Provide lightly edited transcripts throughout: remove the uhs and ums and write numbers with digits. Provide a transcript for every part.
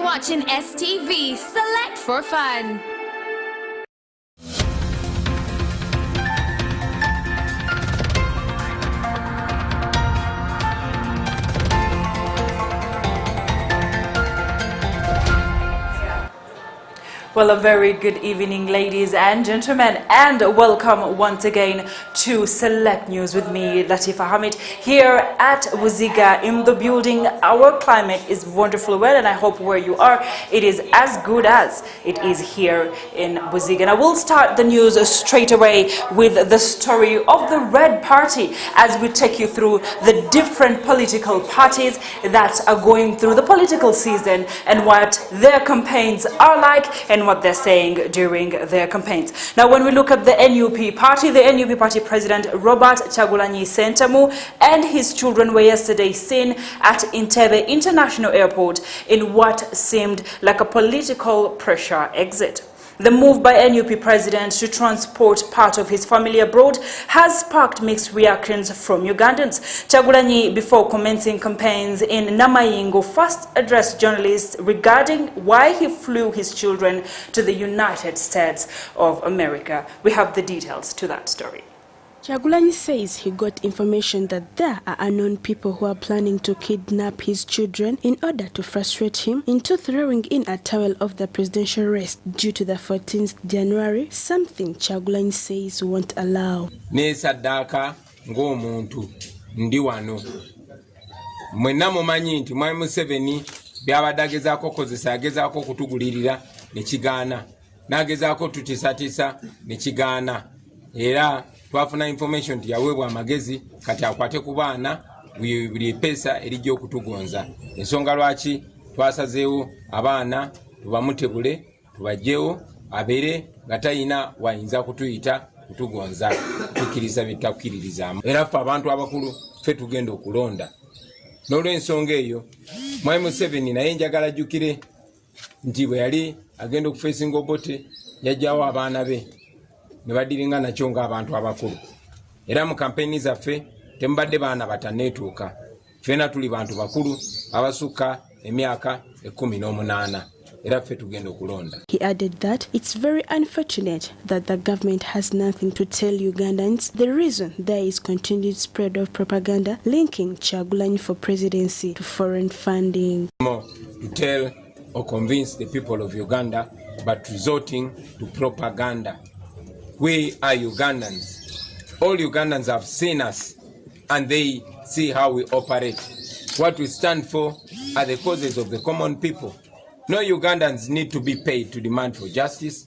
You're watching STV. Select for fun. Well, a very good evening, ladies and gentlemen, and welcome once again to Select News with me, Latifa Hamid, here at Buziga in the building. Our climate is wonderful well, and I hope where you are, it is as good as it is here in Buziga. And I will start the news straight away with the story of the Red Party as we take you through the different political parties that are going through the political season and what their campaigns are like and what they're saying during their campaigns. Now, when we look at the NUP party president Robert Kyagulanyi Ssentamu and his children were yesterday seen at Entebbe International Airport in what seemed like a political pressure exit. The move by NUP president to transport part of his family abroad has sparked mixed reactions from Ugandans. Kyagulanyi, before commencing campaigns in Namayingo, first addressed journalists regarding why he flew his children to the United States of America. We have the details to that story. Kyagulanyi says he got information that there are unknown people who are planning to kidnap his children in order to frustrate him into throwing in a towel of the presidential race due to the 14th January, something Kyagulanyi says won't allow. Nesadaka ng'omuntu ndi wano. Mwenna mumanyi nti Mwami Museveni byabadde agezaako okukozesa agezaako okutugulirira ne kigaana. N'agezaako tutisatisa ne kigaana. Era twafuna information nti yaweebwa amagezi kati akwate ku baana buli epeesa erijja okutugonza. Ensonga lwaki twasazeewo abaana tubamutebule tubajjewo abeere nga talina wayinza kutuyita kutugonza tukkiriza bitakkiririzaamu. Era ffe abantu abakulu ffe tugenda okulonda. N'olw'ensonga eyo Mwami Museveni naye njagala ajjukire nti bwe yali agenda okufeesinga Obote yajjawo abaana be ne badiringa nakyo ng'abantu abakulu. Era mu kampeyini zaffe tembadde baana bataneetuuka. Ffena tuli bantu bakulu abasukka emyaka 18. Era ffe tugenda okulonda. He added that it's very unfortunate that the government has nothing to tell Ugandans. The reason there is continued spread of propaganda linking Kyagulanyi for presidency to foreign funding. To tell or convince the people of Uganda, but resorting to propaganda. We are Ugandans. All Ugandans have seen us and they see how we operate. What we stand for are the causes of the common people. No Ugandans need to be paid to demand for justice.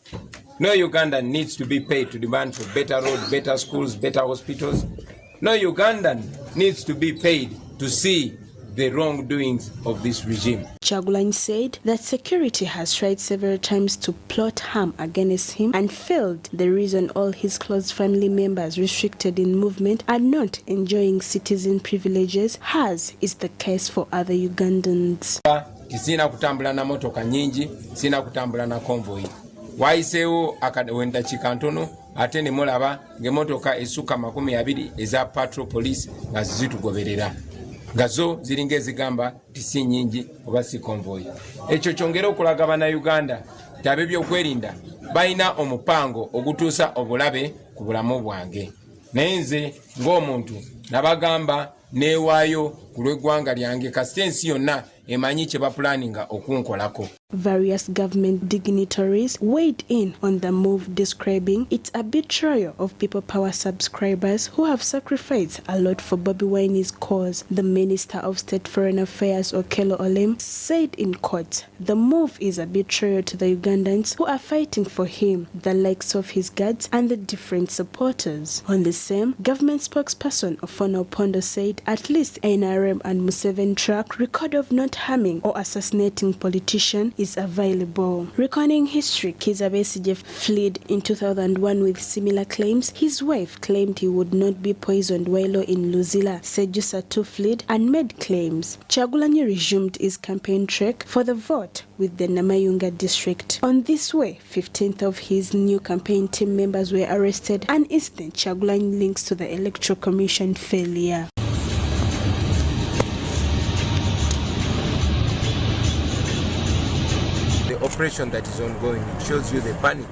No Ugandan needs to be paid to demand for better roads, better schools, better hospitals. No Ugandan needs to be paid to see the wrongdoings of this regime. Kyagulanyi said that security has tried several times to plot harm against him and failed. The reason all his close family members restricted in movement are not enjoying citizen privileges, as is the case for other Ugandans. Sina kutambula na motoka nyingi, sina kutambula na convoy. Waisewo akawenda chikantono ate ne mulaba ng'emmotoka essuka 20 eza patrol police nga zitugoberera. Gazo ziringa ezigamba tisi nyingi oba si convoy. Ekyo kyongera okulaga Bannayuganda tabe byokwerinda balina omupango ogutuusa obulabe ku bulamu bwange. Naye nze ng'omuntu nabagamba neewaayo ku lw'eggwanga lyange kasita ensi yonna emanyi kye bapulaninga okunkolako. Various government dignitaries weighed in on the move, describing it a betrayal of People Power subscribers who have sacrificed a lot for Bobi Wine's cause. The Minister of State Foreign Affairs, Okello Olem, said in court, the move is a betrayal to the Ugandans who are fighting for him, the likes of his guards and the different supporters. On the same, government spokesperson Ofono Opondo said at least NRM and Museveni track record of not harming or assassinating politician is available. Reckoning history, Kizza Besigye fled in 2001 with similar claims. His wife claimed he would not be poisoned while in Luzila. Sejusa too fled and made claims. Kyagulanyi resumed his campaign trek for the vote with the Namayunga district. On this way, 15th of his new campaign team members were arrested, an instant Kyagulanyi links to the Electoral Commission failure. operation that is ongoing. It shows you the panic.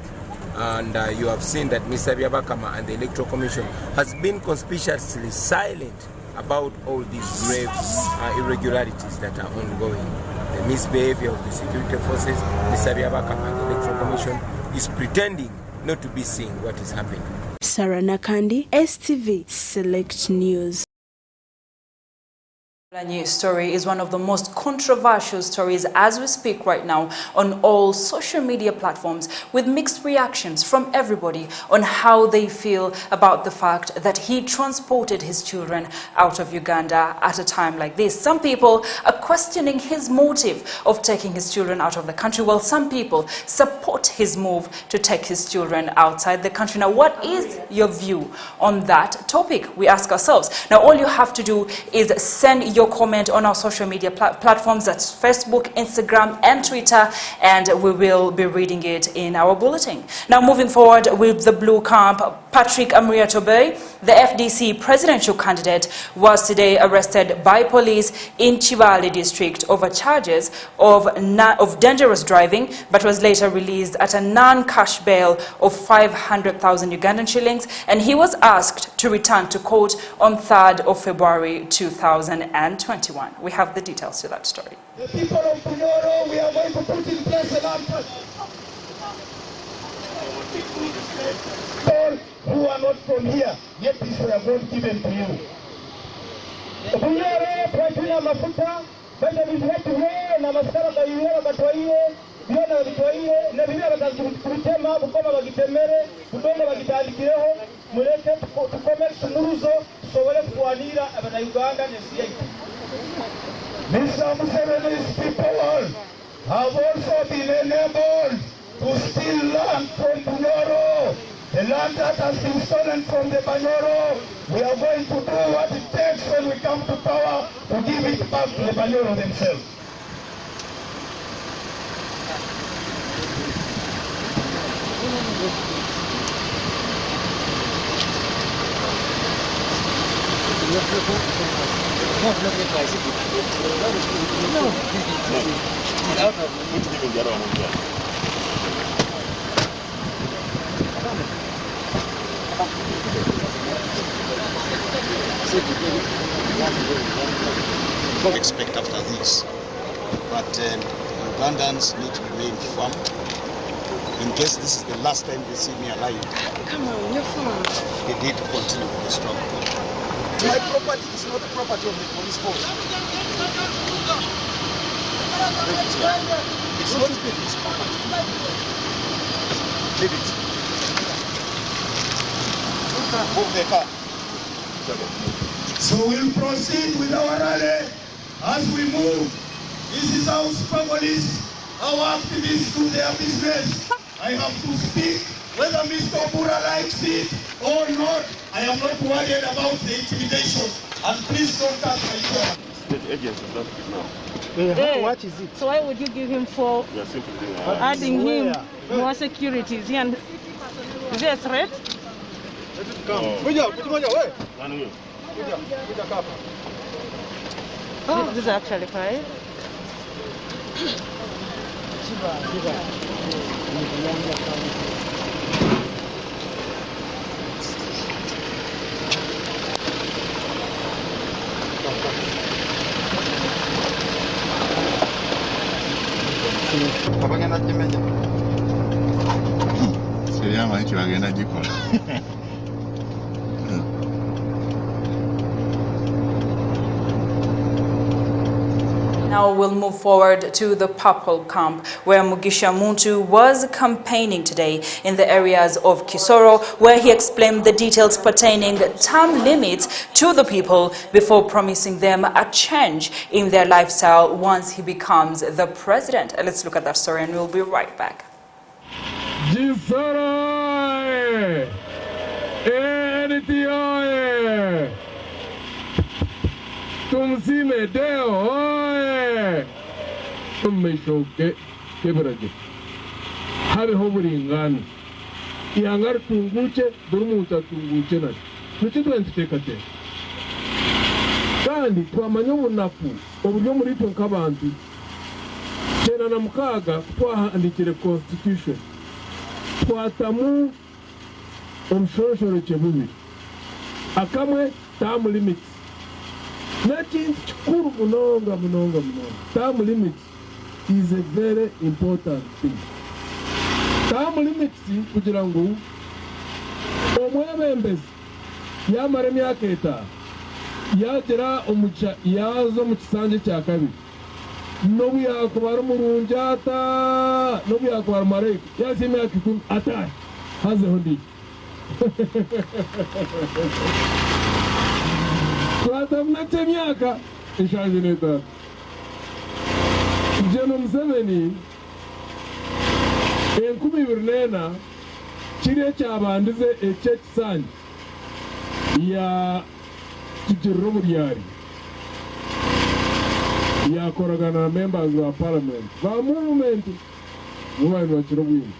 And you have seen that Mr. Byabakama and the Electoral Commission has been conspicuously silent about all these grave irregularities that are ongoing. The misbehavior of the security forces, Mr. Byabakama and the Electoral Commission is pretending not to be seeing what is happening. Sarah Nakandi, STV Select News. The news story is one of the most controversial stories as we speak right now on all social media platforms, with mixed reactions from everybody on how they feel about the fact that he transported his children out of Uganda at a time like this. Some people are questioning his motive of taking his children out of the country, while some people support his move to take his children outside the country. Now, what is your view on that topic? We ask ourselves. Now, all you have to do is send your comment on our social media platforms, that's Facebook, Instagram and Twitter, and we will be reading it in our bulletin. Now, moving forward with the Blue Camp, Patrick Amuriatobe, the FDC presidential candidate, was today arrested by police in Chibale district over charges of dangerous driving, but was later released at a non-cash bail of 500,000 Ugandan shillings, and he was asked to return to court on 3rd of February 2021. We have the details to that story. The people of Bunyoro, we are going to put in place a land people who are not from here, yet these were not given to you. Bunyoro, Pratina Mafuta, Benda Vizwetuwe, na Masara Bayuwa Batwaye, Biona Batwaye, na Bibia Batazutema, Bukoma Bagitemere, Budonga Bagitalikireho, Mulete to comment Sunuzo, Sowele Puanira, Abana Uganda, and Siaki. Mr. Museveni's people have also been enabled to steal land from Bunyoro. The land that has been stolen from the Banyoro, we are going to do what it takes when we come to power to give it back to the Banyoro themselves. What expect after this, but Ugandans need to remain firm in case this is the last time they see me alive. Come on, you're fine. They need to continue with the struggle. My property is not the property of the police force. It's not the police property. Leave it. Move the car. So we'll proceed with our rally as we move. This is how struggle is. Our activists do their business. I have to speak whether Mr. Obura likes it or not. I am not worried about the intimidation. And please don't touch my phone. State agents of that now. What is it? So why would you give him for We are simply doing adding him more security? Is there a threat? Let it come. One way. Oh, this is actually fine. Now we'll move forward to the Purple Camp, where Mugisha Muntu was campaigning today in the areas of Kisoro, where he explained the details pertaining term limits to the people before promising them a change in their lifestyle once he becomes the president. Let's look at that story and we'll be right back. Tumsime deo oye tumeishoke keberaje habe hoburingana iyangar tunguche durumuta tunguche na nuchitu entekate kandi twamanya ubunafu oburyo muri twe nk'abantu 2006 twahandikire constitution twatamu omushoroshoroke bubiri akamwe term limits n'ekintu kikuru munonga term limits is a very important thing. Term limits kugira ngu omwebembezi yamara emyaka 5 yagera omuca yazo mu kisanje kya kabiri nobu yakubara omurungi ata nobu yakubara marayika yazi emyaka 10 atahe hazeho ndi twatamnate emyaka eshanje n'etaano Jeno Museveni 2004 kiriya kyabandize ekyekisanje ya kigiriro buryari yakoragana na members wa parliament ba movement mubantu bakiro bwingi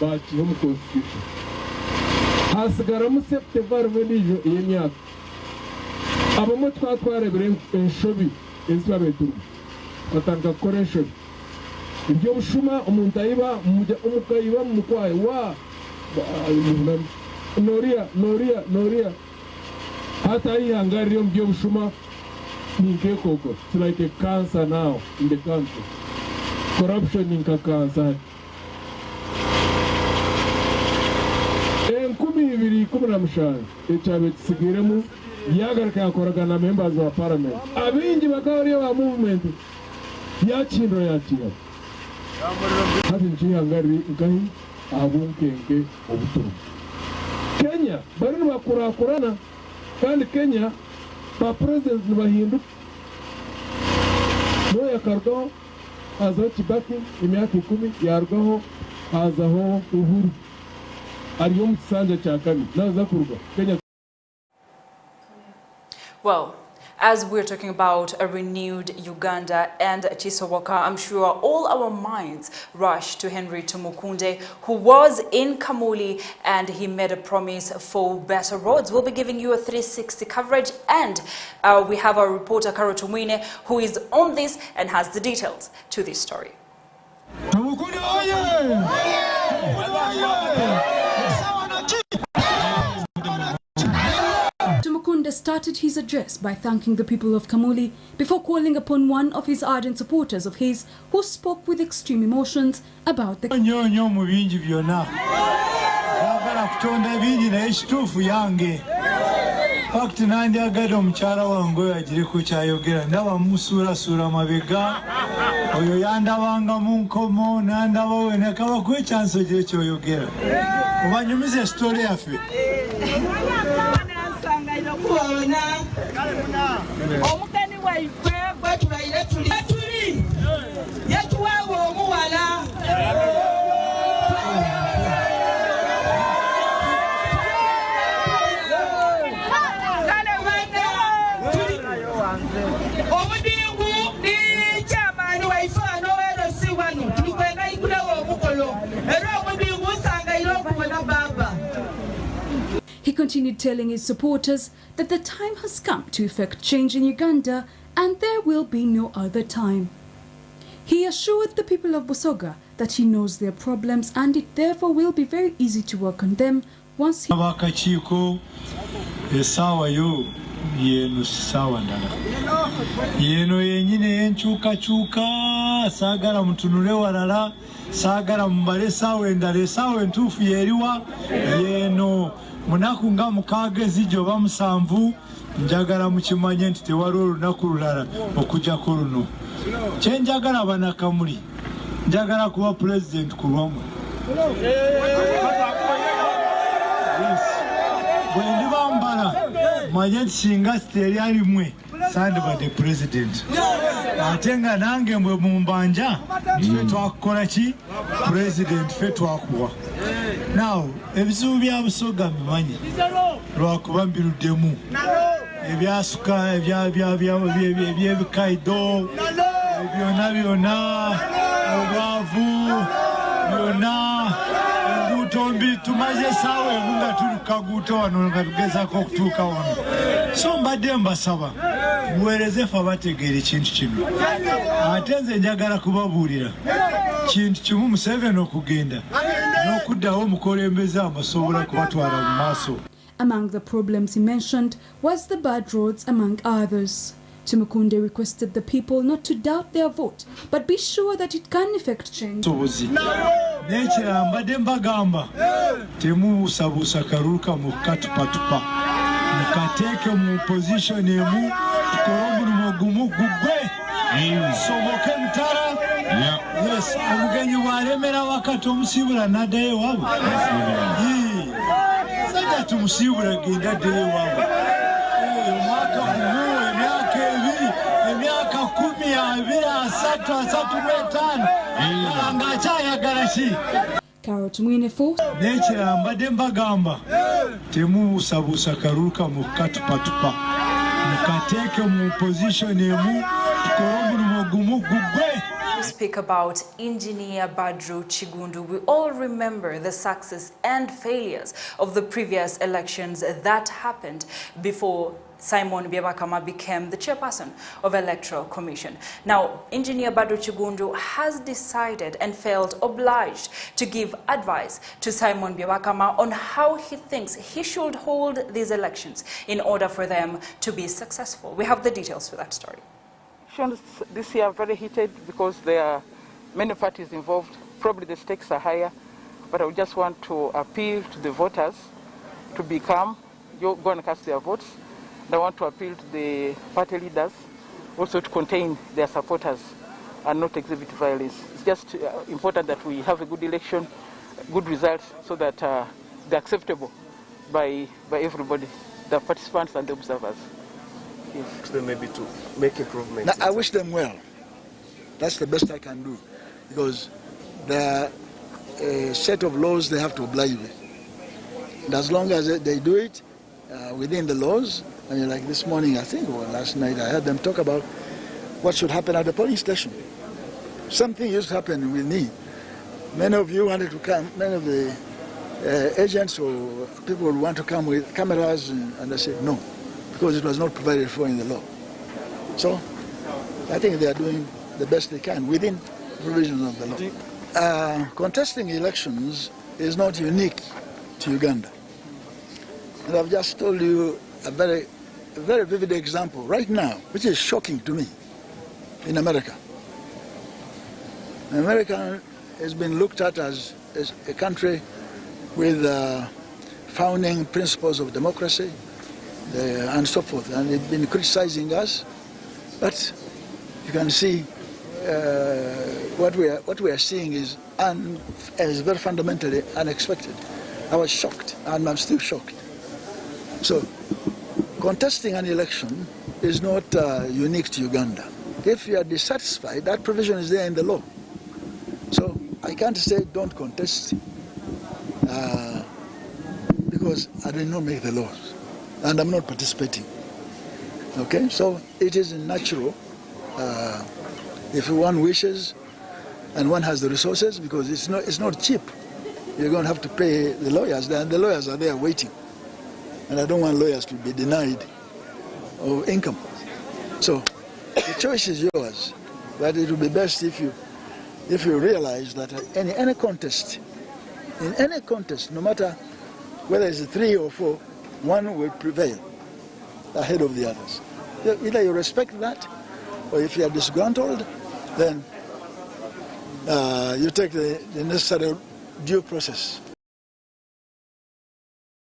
bakiho mu constitution hasigaramu September religion y'emyaka abamwe twatwarebere enshobi ezibabeturu batanga gukora enshobi ibyo bushuma umuntu ayiba umukayiba mu mukwaye wa noria hata yihangarira mu byo bushuma ninkekoko. It's like a cancer now in the country. Corruption in cancer. 2015 ekyabe kisigiremu yagarika yakoragana na members wa parliament abingi bakabariyo ba movement yakindro yakira hati nchihangarira nkahi abunkenge obuturu Kenya bari bakurakurana kandi Kenya ba president bahinduka no yakargaho hazaho Kibaki imyaka 10 yargaho hazaho Uhuru ariyo mu kisanja cya kabiri naza kurwa Kenya. Well, as we're talking about a renewed Uganda and Chisowaka, I'm sure all our minds rush to Henry Tumukunde, who was in Kamuli and he made a promise for better roads. We'll be giving you a 360 coverage, and we have our reporter Karo Tumwine, who is on this and has the details to this story. Tumukunde Tumukunde started his address by thanking the people of Kamuli before calling upon one of his ardent supporters of his who spoke with extreme emotions about the Fakti nandi agado mchara wangu ya jiriku chayogera ndawa musura sura mabega oyo yanda wanga munkomo nanda wawe nakawa kwe chanso jirecho yogera ubanyumize story yafe omukani waifwe gwatulaire tuli yatuwawo omuwala He continued telling his supporters that the time has come to effect change in Uganda and there will be no other time. He assured the people of Busoga that he knows their problems and it therefore will be very easy to work on them once he... yenu sawa ndala yeno yenyine yenchuka sagara mutunule walala sagara mbale sawe ndale sawe ntufu yeriwa yeno munaku nga mukage zijo bamusanvu njagala mukimanye nti tewali olunaku lulala okujja ku luno kyenjagala banakamuli njagala kuba president kulwamwe bwendi bambala manye singa steri alimwe sandi ba the president atenga nange mbwe mumbanja fe twakola ki president fe twakuwa now ebizibu bya Busoga mmanyi lwakuba mbirudemu ebyasuka ebyebikaido byonna obwavu byonna Tombi tumaze sawe nga tuluka guto wano nga tugeza ko kutuka wano so mbadde mbasaba muweereze fe bategeera ekintu kino ate nze njagala kubabuulira kintu kimu Museveni okugenda n'okuddawo omukulembeze amasobola kubatwala mu maaso. Among the problems he mentioned was the bad roads, among others. Tumukunde requested the people not to doubt their vote, but be sure that it can effect change. Nekira mbadde mbagamba temubuusabuusa kaluluka mu katupatupa mukateeke mu position emu tukole omulimu gumu guggwe soboke mutala. Yes, omugenyi bw'alemera wakati omusiibula n'addayo ewaabwe sajja tumusiibula genda addayo ewaabwe omwaka gumu emyaka ebiri emyaka 10, 20, 35 ng'akyayagala ki. Nekira mbadde mbagamba temubuusabuusa kaluluka mu katupatupa mukateeke mu position emu tukole omulimu gumu guggwe. To speak about Engineer Badru Chigundu, we all remember the success and failures of the previous elections that happened before Simon Byabakama became the chairperson of Electoral Commission. Now, Engineer Badru Chigundu has decided and felt obliged to give advice to Simon Byabakama on how he thinks he should hold these elections in order for them to be successful. We have the details for that story. This year are very heated because there are many parties involved. Probably the stakes are higher, but I would just want to appeal to the voters to be calm, go and cast their votes. And I want to appeal to the party leaders also to contain their supporters and not exhibit violence. It's just important that we have a good election, good results, so that they're acceptable by everybody, the participants and the observers. Yes. Them maybe to make improvements. Now, I wish them well. That's the best I can do, because there are a set of laws they have to oblige with. And as long as they do it within the laws, I mean, like this morning, I think, or last night, I heard them talk about what should happen at the polling station. Something used to happen with me. Many of you wanted to come, many of the agents or people would want to come with cameras, and I said no, because it was not provided for in the law. So I think they are doing the best they can within provisions of the law. Contesting elections is not unique to Uganda. And I've just told you a very vivid example right now, which is shocking to me, in America. America has been looked at as a country with founding principles of democracy and so forth, and they've been criticizing us. But you can see what we are seeing is very fundamentally unexpected. I was shocked, and I'm still shocked. So, contesting an election is not unique to Uganda. If you are dissatisfied, that provision is there in the law. So I can't say don't contest because I did not make the laws and I'm not participating. Okay, so it is natural if one wishes and one has the resources, because it's not cheap. You're going to have to pay the lawyers, and the lawyers are there waiting. And I don't want lawyers to be denied of income. So the choice is yours, but it would be best if you realize that in any contest, no matter whether it's 3 or 4, one will prevail ahead of the others. Either you respect that, or if you are disgruntled, then you take the necessary due process.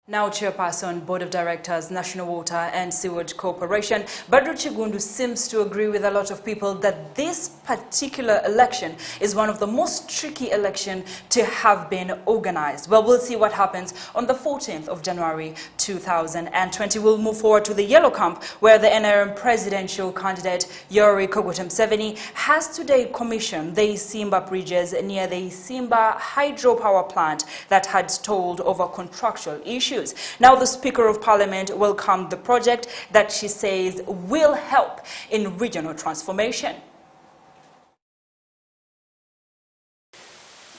Now Chairperson, Board of Directors, National Water and Sewage Corporation, Badru Chigundu seems to agree with a lot of people that this particular election is one of the most tricky elections to have been organized. Well, we'll see what happens on the 14th of January 2020. We'll move forward to the Yellow Camp, where the NRM presidential candidate Yoweri Kaguta Museveni has today commissioned the Isimba bridges near the Isimba hydropower plant that had stalled over contractual issues. Now, the Speaker of Parliament welcomed the project that she says will help in regional transformation.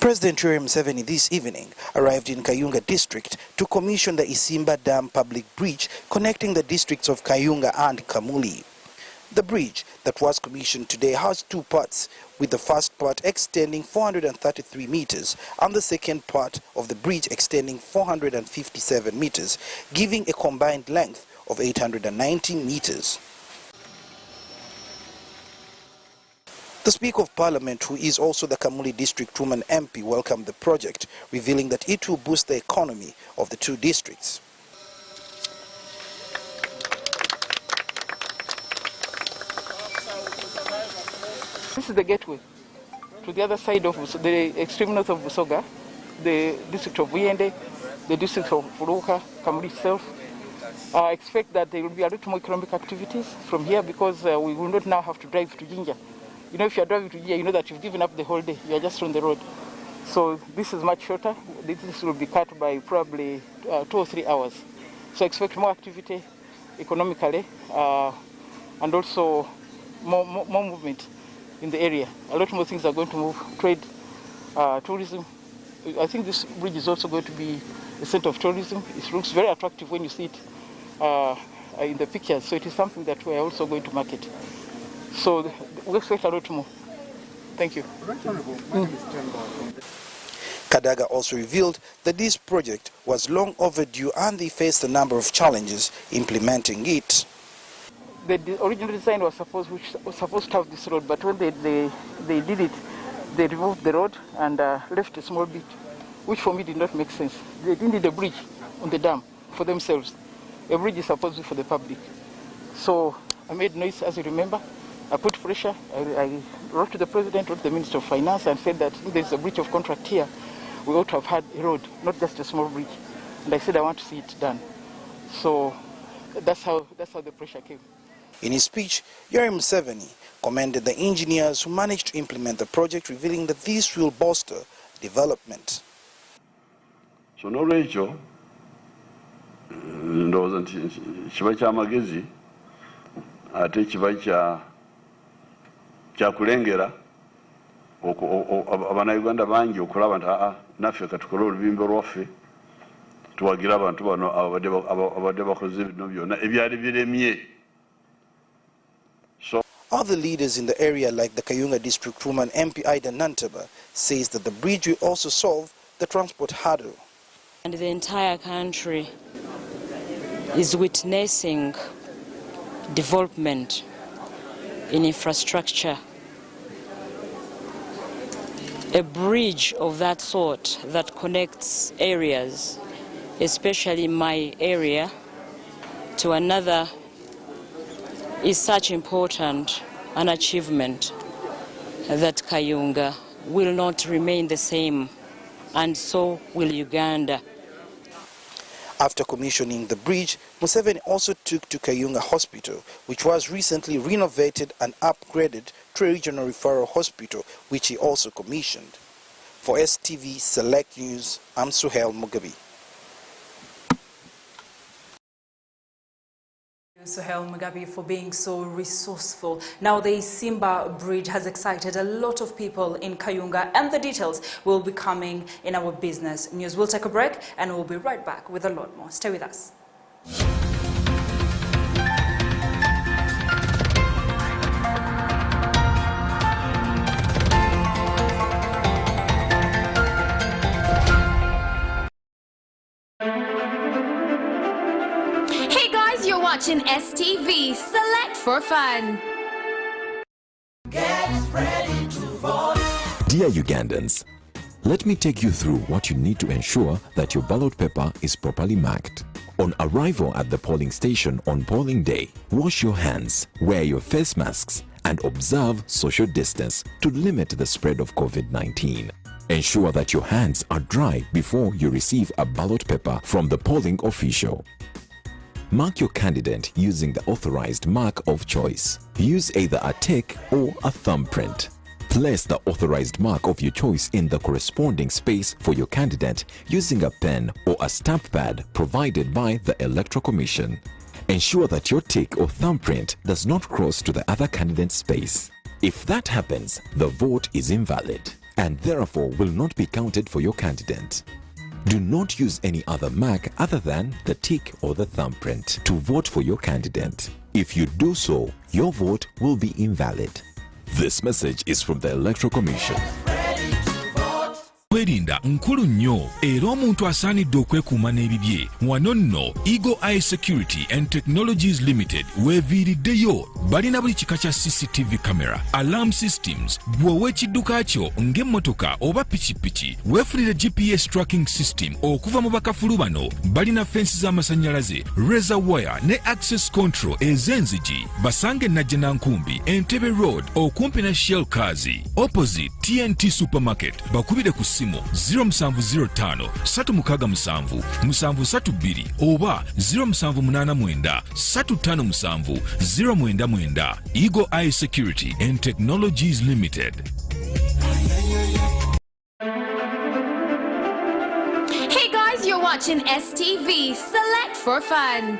President Yoweri Museveni this evening arrived in Kayunga district to commission the Isimba Dam public bridge connecting the districts of Kayunga and Kamuli. The bridge that was commissioned today has two parts, with the first part extending 433 meters and the second part of the bridge extending 457 meters, giving a combined length of 819 meters. The Speaker of Parliament, who is also the Kamuli District Woman MP, welcomed the project, revealing that it will boost the economy of the two districts. This is the gateway to the other side of the extreme north of Busoga, the district of Uyende, the district of Furuka, Kamuli itself. I expect that there will be a lot more economic activities from here because we will not now have to drive to Jinja. You know, if you're driving to Jinja, you know that you've given up the whole day. You are just on the road. So this is much shorter. This will be cut by probably 2 or 3 hours. So expect more activity economically and also more movement in the area. A lot more things are going to move. Trade, tourism. I think this bridge is also going to be a center of tourism. It looks very attractive when you see it in the pictures. So it is something that we are also going to market. So we expect a lot more. Thank you. Kadaga also revealed that this project was long overdue and they faced a number of challenges implementing it. The original design was supposed to have this road, but when they did it, they removed the road and left a small bit, which for me did not make sense. They didn't need a bridge on the dam for themselves. A bridge is supposed to be for the public. So I made noise, as you remember. I put pressure. I wrote to the President, wrote to the Minister of Finance and said that there's a breach of contract here. We ought to have had a road, not just a small bridge. And I said I want to see it done. So that's how the pressure came. In his speech, Yoweri Museveni commended the engineers who managed to implement the project, revealing that this will bolster development. So n'olwekyo ndowooza nti kiba ky'amagezi ate kiba kyakulengera Abannayuganda bangi okulaba nti naffe katukole olubimbi lwaffe tuwagira abantu bano abadde bakoze bino byonna ebyali biremye. Other leaders in the area, like the Kayunga District Woman MP Ida Nantaba, says that the bridge will also solve the transport hurdle. And the entire country is witnessing development in infrastructure. A bridge of that sort that connects areas, especially my area, to another is such important an achievement that Kayunga will not remain the same, and so will Uganda. After commissioning the bridge, Museveni also took to Kayunga Hospital, which was recently renovated and upgraded to a regional referral hospital, which he also commissioned. For STV Select News, I'm Suhail Mugabe. Suhail Mugabe for being so resourceful. Now the Simba Bridge has excited a lot of people in Kayunga, and the details will be coming in our business news. We'll take a break and we'll be right back with a lot more. Stay with us. Watching STV Select for Fun. Get ready to vote. Dear Ugandans, let me take you through what you need to ensure that your ballot paper is properly marked. On arrival at the polling station on polling day, wash your hands, wear your face masks, and observe social distance to limit the spread of COVID-19. Ensure that your hands are dry before you receive a ballot paper from the polling official. Mark your candidate using the authorized mark of choice. Use either a tick or a thumbprint. Place the authorized mark of your choice in the corresponding space for your candidate using a pen or a stamp pad provided by the Electoral Commission. Ensure that your tick or thumbprint does not cross to the other candidate's space. If that happens, the vote is invalid and therefore will not be counted for your candidate. Do not use any other mark other than the tick or the thumbprint to vote for your candidate. If you do so, your vote will be invalid. This message is from the Electoral Commission. Kwerinda nkulu nnyo era omuntu asaanidde okwekuuma n'ebibye. Wano nno Eagle Eye Security and Technologies Limited weeviiriddeyo. Balina buli kika kya CCTV camera, alarm systems, bw'owa ekidduka kyo ng'emmotoka oba pikipiki, weefulire GPS tracking system okuva mu bakafulu bano. Balina fensi z'amasannyalaze, razor wire ne access control ez'enzigi. Basange Najjanankumbi, Entebbe Road okumpi ne Shell Kazi, opposite TNT Supermarket. Bakubire ku simu 0705 367 732 oba 0789 357 099. Eagle Eye Security and Technologies Limited. Hey guys, you're watching STV. Select for fun.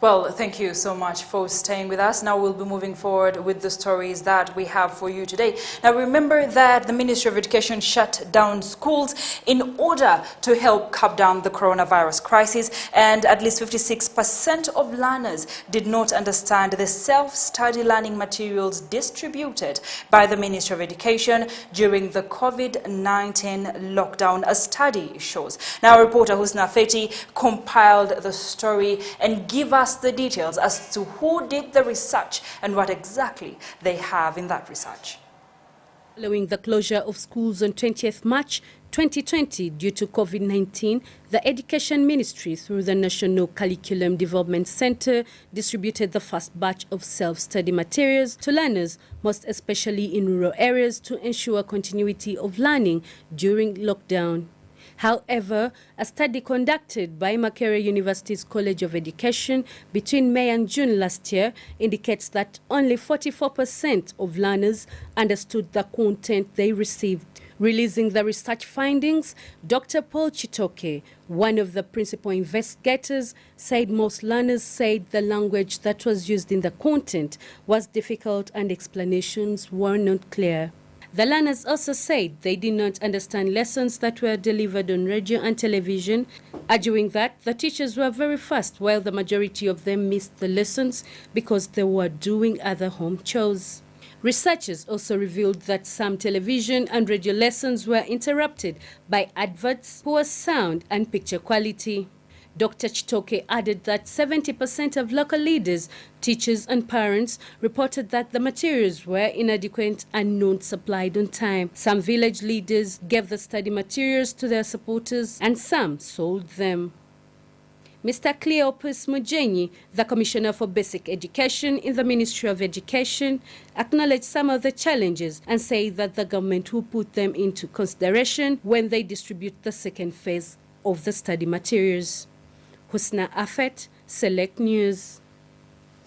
Well, thank you so much for staying with us. Now we'll be moving forward with the stories that we have for you today. Now remember that the Ministry of Education shut down schools in order to help curb down the coronavirus crisis, and at least 56% of learners did not understand the self-study learning materials distributed by the Ministry of Education during the COVID-19 lockdown, a study shows. Now reporter Husna Feti compiled the story and give us the details as to who did the research and what exactly they have in that research. Following the closure of schools on 20th March 2020 due to COVID-19, the Education Ministry, through the National Curriculum Development Center, distributed the first batch of self-study materials to learners, most especially in rural areas, to ensure continuity of learning during lockdown. However, a study conducted by Makerere University's College of Education between May and June last year indicates that only 44% of learners understood the content they received. Releasing the research findings, Dr. Paul Chitoke, one of the principal investigators, said most learners said the language that was used in the content was difficult and explanations were not clear. The learners also said they did not understand lessons that were delivered on radio and television, arguing that the teachers were very fast while the majority of them missed the lessons because they were doing other home chores. Researchers also revealed that some television and radio lessons were interrupted by adverts, poor sound and picture quality. Dr. Chitoke added that 70% of local leaders, teachers and parents reported that the materials were inadequate and not supplied on time. Some village leaders gave the study materials to their supporters and some sold them. Mr. Cleopas Mujenyi, the Commissioner for Basic Education in the Ministry of Education, acknowledged some of the challenges and said that the government will put them into consideration when they distribute the second phase of the study materials. Husna Afet, Select News.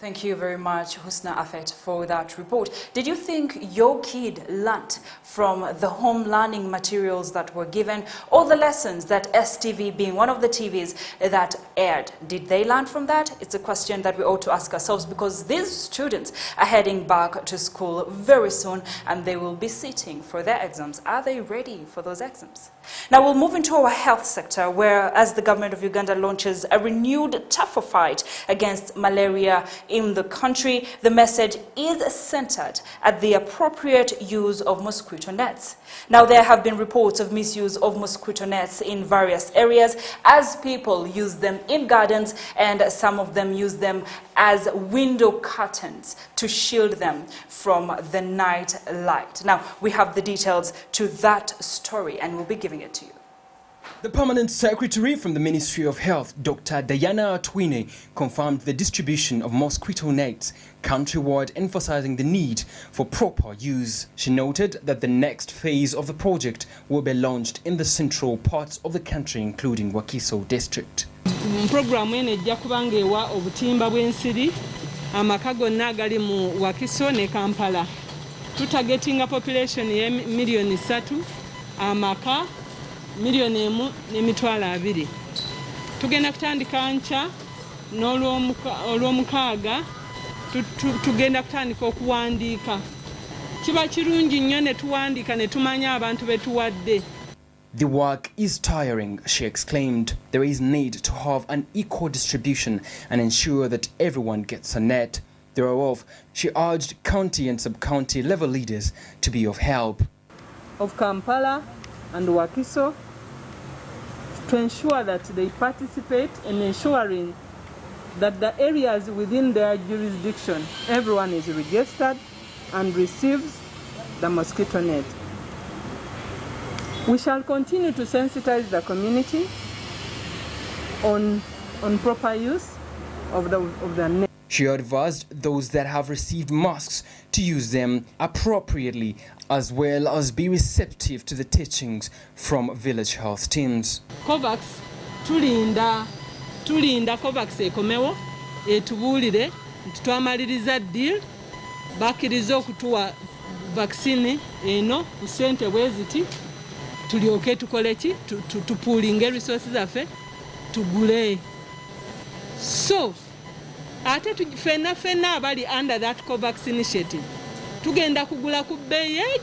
Thank you very much, Husna Afet, for that report. Did you think your kid learnt from the home learning materials that were given, or the lessons that STV, being one of the TVs that aired, did they learn from that? It's a question that we ought to ask ourselves, because these students are heading back to school very soon and they will be sitting for their exams. Are they ready for those exams? Now we'll move into our health sector, where as the government of Uganda launches a renewed tougher fight against malaria in the country, the message is centered at the appropriate use of mosquito nets. Now there have been reports of misuse of mosquito nets in various areas as people use them in gardens, and some of them use them as window curtains to shield them from the night light. Now we have the details to that story and we'll be giving it to you. The Permanent Secretary from the Ministry of Health, Dr. Diana Atwine, confirmed the distribution of mosquito nets countrywide, emphasizing the need for proper use. She noted that the next phase of the project will be launched in the central parts of the country, including Wakiso district. Programu ene ejja kubanga ewa obutimba bw'ensiri amaka gonna agali mu Wakiso ne Kampala. Tutagetinga population ye $3 million amaka $1.2 million. tugenda kutandika nkya n'olwomukaaga tugenda kutandika okuwandiika. Kiba kirungi nnyo ne tuwandiika ne tumanya abantu be tuwadde. The work is tiring, she exclaimed. There is need to have an equal distribution and ensure that everyone gets a net. Thereof, she urged county and sub-county level leaders to be of help. Of Kampala and Wakiso, to ensure that they participate in ensuring that the areas within their jurisdiction, everyone is registered and receives the mosquito net. We shall continue to sensitize the community on proper use of the net. She advised those that have received masks to use them appropriately, as well as be receptive to the teachings from village health teams. COVAX, tulinda COVAX ekomewo etubuulire nti twamaliriza deal bakkiriza okutuwa vaccine eno ku ssente bwe ziti tulyoke tukole ki tupuulinge resources zaffe tugule. So ate fenna abali under that COVAX initiative tugenda kugula ku bbeeyi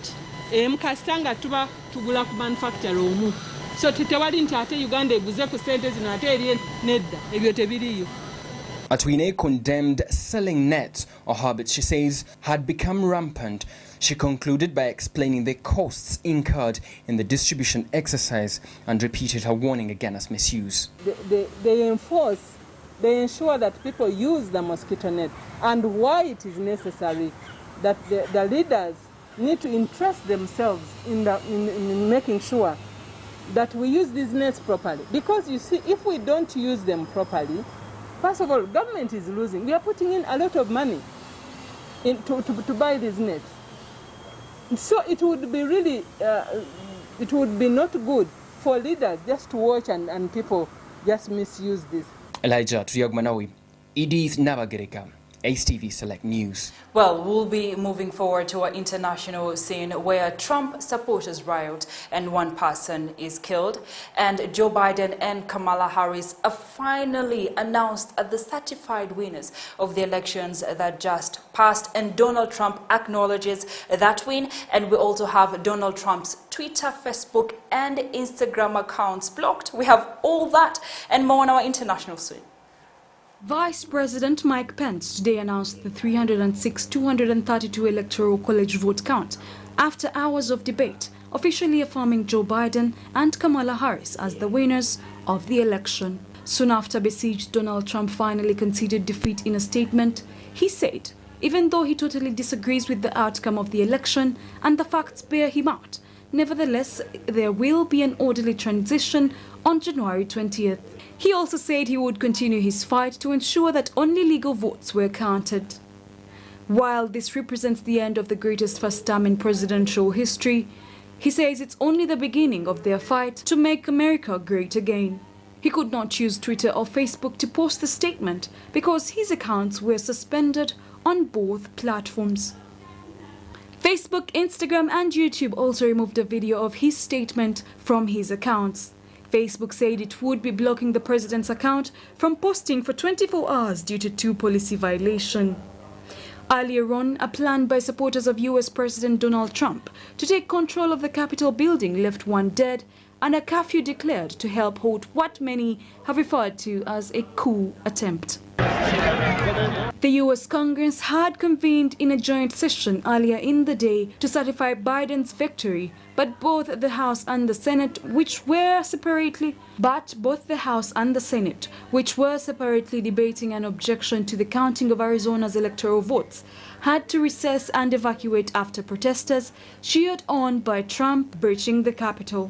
emu kasita nga tuba tugula ku manufacturer omu. So tetewali nti ate Uganda eguze ku ssente zino ate eri nedda, ebyo tebiriyo. Atwine condemned selling nets, a habit she says had become rampant. She concluded by explaining the costs incurred in the distribution exercise and repeated her warning against misuse. They ensure that people use the mosquito net, and why it is necessary that the leaders need to interest themselves in making sure that we use these nets properly. Because you see, if we don't use them properly, first of all, government is losing. We are putting in a lot of money to buy these nets. So it would be really, it would be not good for leaders just to watch and people just misuse this. Elijah Triagmanawi, Edith Navagereka, HTV Select News. Well, we'll be moving forward to our international scene where Trump supporters riot and one person is killed. And Joe Biden and Kamala Harris are finally announced as the certified winners of the elections that just passed. And Donald Trump acknowledges that win. And we also have Donald Trump's Twitter, Facebook and Instagram accounts blocked. We have all that and more on our international scene. Vice President Mike Pence today announced the 306,232 Electoral College vote count after hours of debate, officially affirming Joe Biden and Kamala Harris as the winners of the election. Soon after, besieged Donald Trump finally conceded defeat in a statement. He said, even though he totally disagrees with the outcome of the election and the facts bear him out, nevertheless, there will be an orderly transition on January 20th. He also said he would continue his fight to ensure that only legal votes were counted. While this represents the end of the greatest first term in presidential history, he says it's only the beginning of their fight to make America great again. He could not use Twitter or Facebook to post the statement because his accounts were suspended on both platforms. Facebook, Instagram and YouTube also removed a video of his statement from his accounts. Facebook said it would be blocking the president's account from posting for 24 hours due to 2 policy violations. Earlier on, a plan by supporters of US President Donald Trump to take control of the Capitol building left one dead and a curfew declared to help halt what many have referred to as a coup attempt. The US Congress had convened in a joint session earlier in the day to certify Biden's victory, but both the House and the Senate, which were separately debating an objection to the counting of Arizona's electoral votes, had to recess and evacuate after protesters cheered on by Trump breaching the Capitol.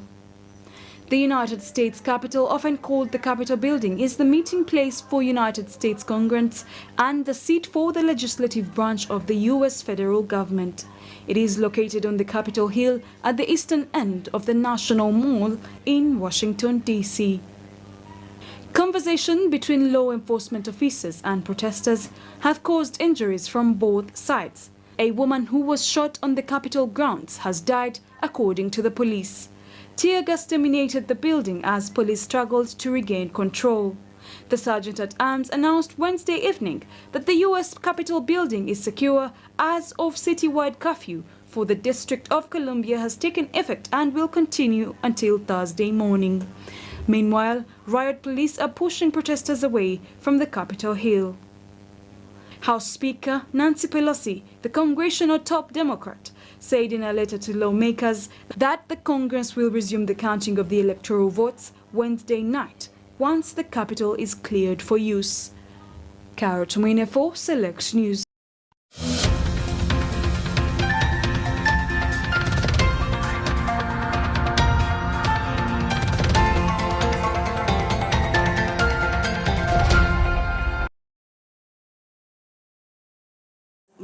The United States Capitol, often called the Capitol Building, is the meeting place for United States Congress and the seat for the legislative branch of the U.S. federal government. It is located on the Capitol Hill at the eastern end of the National Mall in Washington, D.C. Conversation between law enforcement officers and protesters have caused injuries from both sides. A woman who was shot on the Capitol grounds has died, according to the police. tear gas terminated the building as police struggled to regain control. The Sergeant-at-Arms announced Wednesday evening that the U.S. Capitol building is secure as of citywide curfew for the District of Columbia has taken effect and will continue until Thursday morning. Meanwhile, riot police are pushing protesters away from the Capitol Hill. House Speaker Nancy Pelosi, the congressional top Democrat, said in a letter to lawmakers that the Congress will resume the counting of the electoral votes Wednesday night once the Capitol is cleared for use. Carol Tumwine for Select News.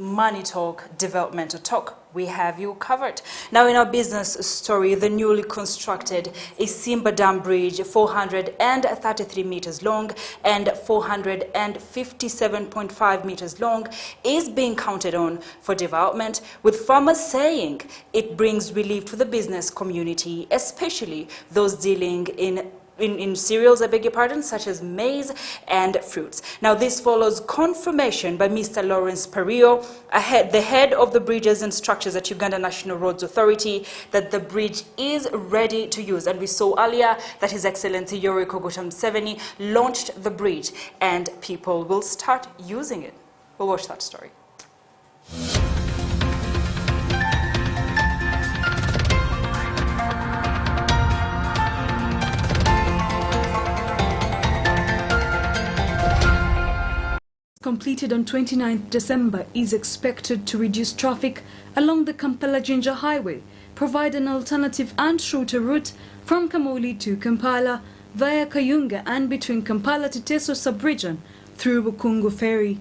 Money talk, developmental talk, we have you covered. Now in our business story, the newly constructed Isimba Dam Bridge, 433 meters long and 457.5 meters long, is being counted on for development, with farmers saying it brings relief to the business community, especially those dealing in cereals, I beg your pardon, such as maize and fruits. Now, this follows confirmation by Mr. Lawrence Perio, the head of the Bridges and Structures at Uganda National Roads Authority, that the bridge is ready to use. And we saw earlier that His Excellency Yoweri Kaguta Museveni launched the bridge and people will start using it. We'll watch that story. Completed on 29th December, is expected to reduce traffic along the Kampala-Jinja Highway, provide an alternative and shorter route from Kamuli to Kampala via Kayunga and between Kampala to Teso sub-region through Bukungu Ferry.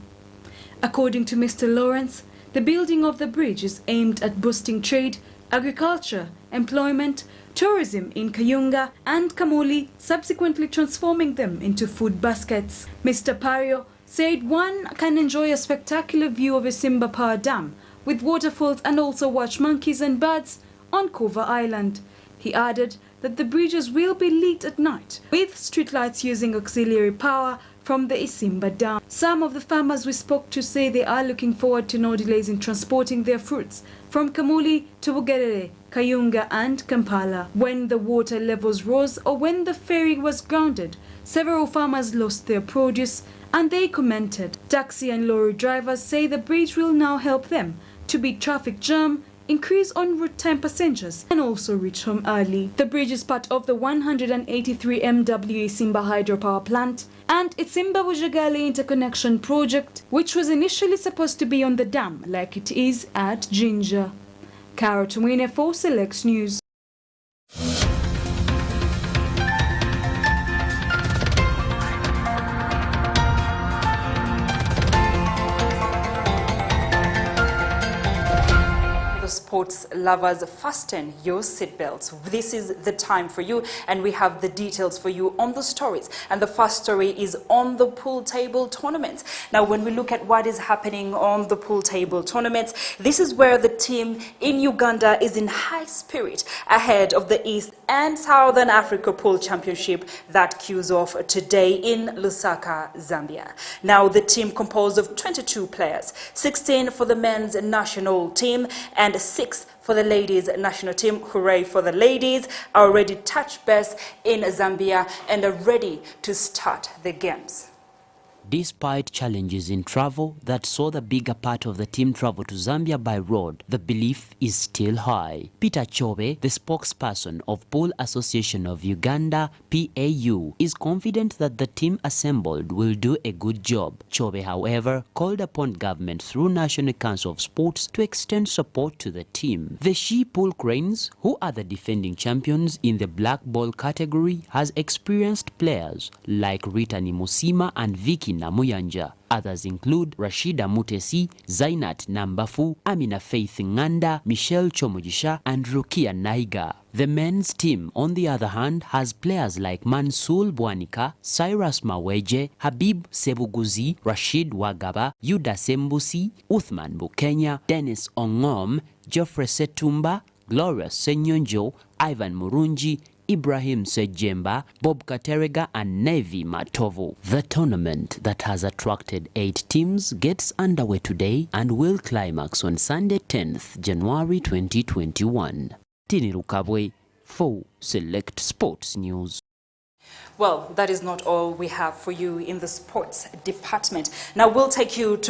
According to Mr. Lawrence, the building of the bridge is aimed at boosting trade, agriculture, employment, tourism in Kayunga and Kamuli, subsequently transforming them into food baskets. Mr. Perio said one can enjoy a spectacular view of Isimba Power Dam with waterfalls and also watch monkeys and birds on Kova Island. He added that the bridges will be lit at night with streetlights using auxiliary power from the Isimba Dam. Some of the farmers we spoke to say they are looking forward to no delays in transporting their fruits from Kamuli to Bugerere, Kayunga and Kampala. When the water levels rose or when the ferry was grounded, several farmers lost their produce and they commented. Taxi and lorry drivers say the bridge will now help them to beat traffic jam, increase en route time passengers and also reach home early. The bridge is part of the 183 MW Isimba hydropower plant and Isimba Bujagali interconnection project, which was initially supposed to be on the dam like it is at Jinja. Carol Tumwine for Select News. Sports lovers, fasten your seatbelts. This is the time for you, and we have the details for you on the stories. And the first story is on the pool table tournaments. Now, when we look at what is happening on the pool table tournaments, this is where the team in Uganda is in high spirit ahead of the East and Southern Africa Pool Championship that cues off today in Lusaka, Zambia. Now, the team composed of 22 players, 16 for the men's national team and 6 for the ladies national team. Hooray for the ladies, are already touched base in Zambia and are ready to start the games. Despite challenges in travel that saw the bigger part of the team travel to Zambia by road, the belief is still high. Peter Chobe, the spokesperson of Pool Association of Uganda, PAU, is confident that the team assembled will do a good job. Chobe, however, called upon government through National Council of Sports to extend support to the team. The She Pool Cranes, who are the defending champions in the black ball category, has experienced players like Rita Nimusima and Vicky Namuyanja. Others include Rashida Mutesi, Zainat Nambafu, Amina Faith Nganda, Michelle Chomujisha, and Rukia Naiga. The men's team, on the other hand, has players like Mansul Bwanika, Cyrus Maweje, Habib Sebuguzi, Rashid Wagaba, Yuda Sembusi, Uthman Bukenya, Dennis Ongom, Geoffrey Setumba, Gloria Senyonjo, Ivan Murungi, Ibrahim Sejemba, Bob Katerega and Nevi Matovo. The tournament that has attracted 8 teams gets underway today and will climax on Sunday 10th January 2021. Tini Rukabwe for Select Sports News. Well, that is not all we have for you in the sports department. Now we'll take you to